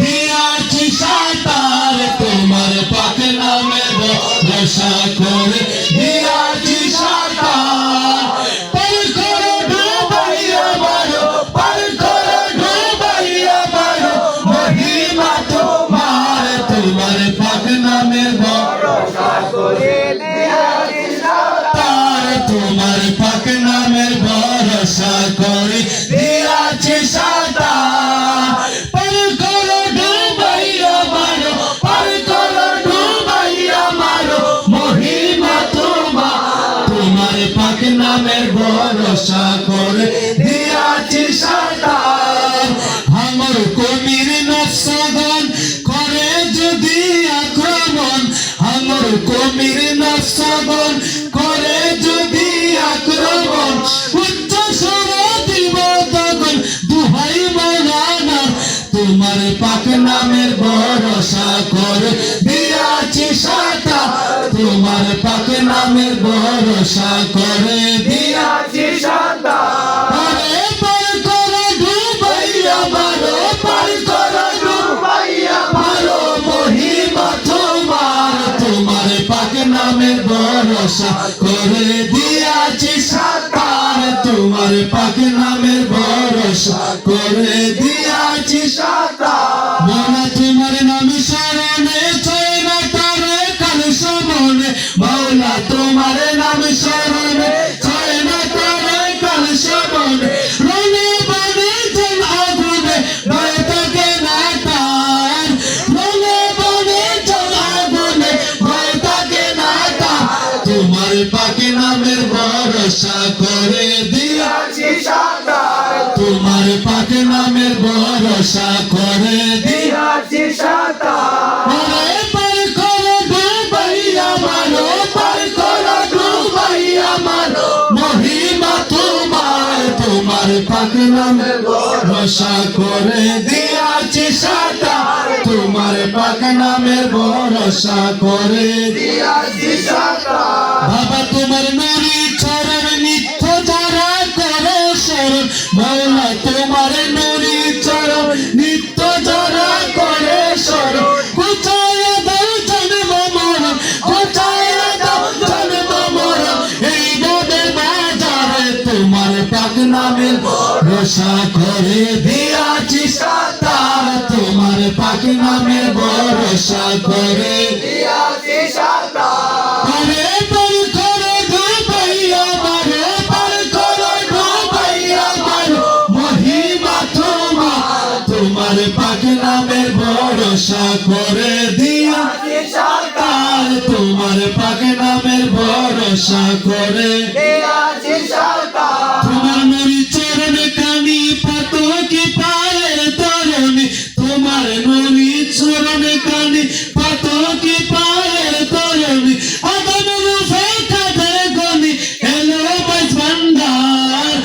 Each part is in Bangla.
দিয়াছি সাঁতার তোমার পাক নামে ভরসা করে দিয়াছি সাঁতার পার করো ডুবাইয়া মারো পার করো ডুবাইয়া মারো মহিমা তোমার তোমার পাক নামে ভরসা করে দিয়াছি সাঁতার তোমার পাক নামে ভরসা করে দিয়াছি সাঁতার পার করো ডুবাইয়া মারো পার করো ডুবাইয়া মারো মহিমা তোমার তোমার পাক নামের ভরসা করে দিয়াছি সাঁতার আমার কবির নফসগণ করে যদি আক্রমণ আমার কবির নফসগণ করে যদি আক্রমণ উচ্চ স্বর দিব তখন দুহাই মাওলানা তোমার পাক নামের ভরসা করে দিয়াছি সাঁতার তোমার পাক নামের ভরসা করে দিয়াছি সাঁতার আরে পার করো ডুবাইয়া মারো পার করো ডুবাইয়া মারো মহিমা তোমার তোমার পাক নামের ভরসা করে দিয়াছি সাঁতার তোমার পাক নামের ভরসা করে দিয়াছি সাঁতার মনে তোমার নাম স্মরণে ছয় না তারে কাল সমনে মাওলা তোমার নাম স্মরণে ছয় না তারে কাল সমনে রনে বনে জল আগুনে ভয় থাকে না তার রনে বনে জল আগুনে ভয় থাকে না তার তোমার পাক নামের ভরসা করে দিয়াছি সাঁতার তোমার পাক নামের ভরসা করে দিয়াছি সাঁতার আরে পার করো ডুবাইয়া মারো পার করো ডুবাইয়া মারো মহিমা তোমার তোমার পাক নামের ভরসা করে দিয়াছি সাঁতার তোমার পাক নামের ভরসা করে দিয়াছি সাঁতার বাবা তোমার নুরি চরণ নিত্য যারা করে শরণ মাওলা তোমার নুরি চরণ নিত্য যারা করে শরণ কোথায় দাও জন্ম মরণ কোথায় দাও জন্ম মরণ এই নদের বাজারে তোমার পাক নামের ভরসা করে দিয়াছি সাঁতার তোমার পাক নামের ভরসা করে দিয়াছি সাঁতার আরে পার করো ডুবাইয়া মারো পার করো ডুবাইয়া মারো মহিমা তোমার তোমার পাক নামের ভরসা করে দিয়াছি সাঁতার তোমার পাক নামের ভরসা করে দিয়াছি সাঁতার তোমার নুরি চরণ কানি পাতকি পায়ের তরণী তোমার নুরি চরণ কানি পাতকি পায়ের তরণী আদম রূপে কাদের গনি এলো মাঝ ভান্ডার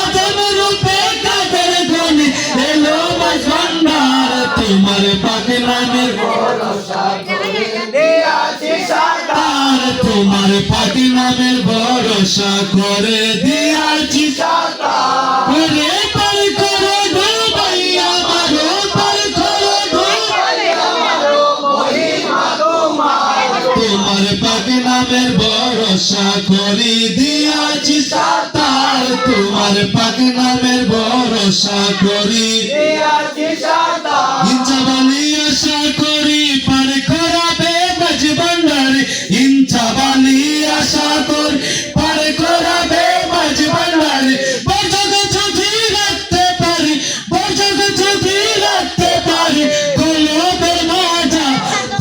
আদম রূপে কাদের গনি এলো মাঝ ভান্ডার তোমার পাক নামের ভরসা করে দিয়াছি সাঁতার তোমার পাক নামের ভরসা করে দিয়াছি সাঁতার আরে পার করো ডুবাইয়া মারো পার করো ডুবাইয়া মারো মহিমা তোমার তোমার পাক নামের ভরসা করে দিয়াছি সাঁতার তোমার পাক নামের ভরসা করে দিয়াছি সাঁতার ইচ্ছা বলি আশা করি পার করাবে মাঝ ভান্ডারে ইচ্ছা বলি আশা করি পার করাবে মাঝ ভান্ডারে বর্জক যদি রাখতে পারি বর্জক যদি রাখতে পারি গোলবের মাজা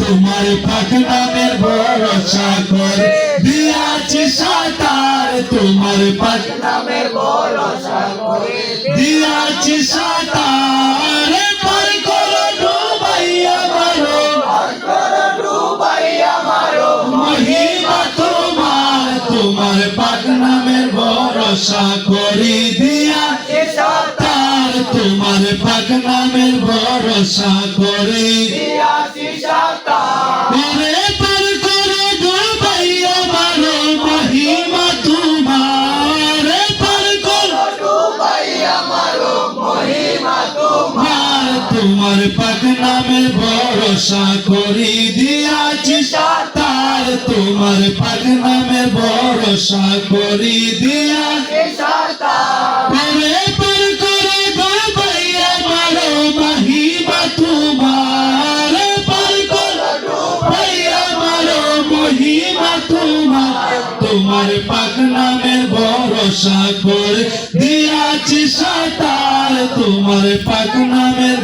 তোমার পাক নামের ভরসা করে দিয়াছি সাঁতার তোমার পাক নামের ভরসা করে দিয়াছি সাঁতার পার করো ডুবাইয়া মারো পার করো ডুবাইয়া মারো মহিমা তোমার তোমার পাক নামের ভরসা করে দিয়াছি সাঁতার তোমার পাক নামের ভরসা করে দিয়াছি সাঁতার আরে পার করো ডুবাইয়া মারো মহিমা তোমার পার করো ডুবাইয়া মারো মহিমা তোমার তোমার পাক নামে ভরসা করি দিয়াছি সাতার তোমার পাক নামে ভরসা করি দিয়াছি সাতার পরে পার করে গো ভাইয়া মারো মহিমা তোমার পার করে গো ভাইয়া মারো মহিমা তোমার তোমার পাক নামে ভরসা করে দিয়াছি সাতার তোমার পাক নামের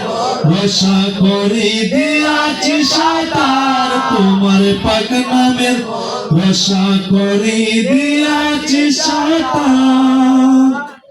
ভরসা করে দিয়াছি সাতার তোমার পাক নামের ভরসা করে দিয়াছি সাতার।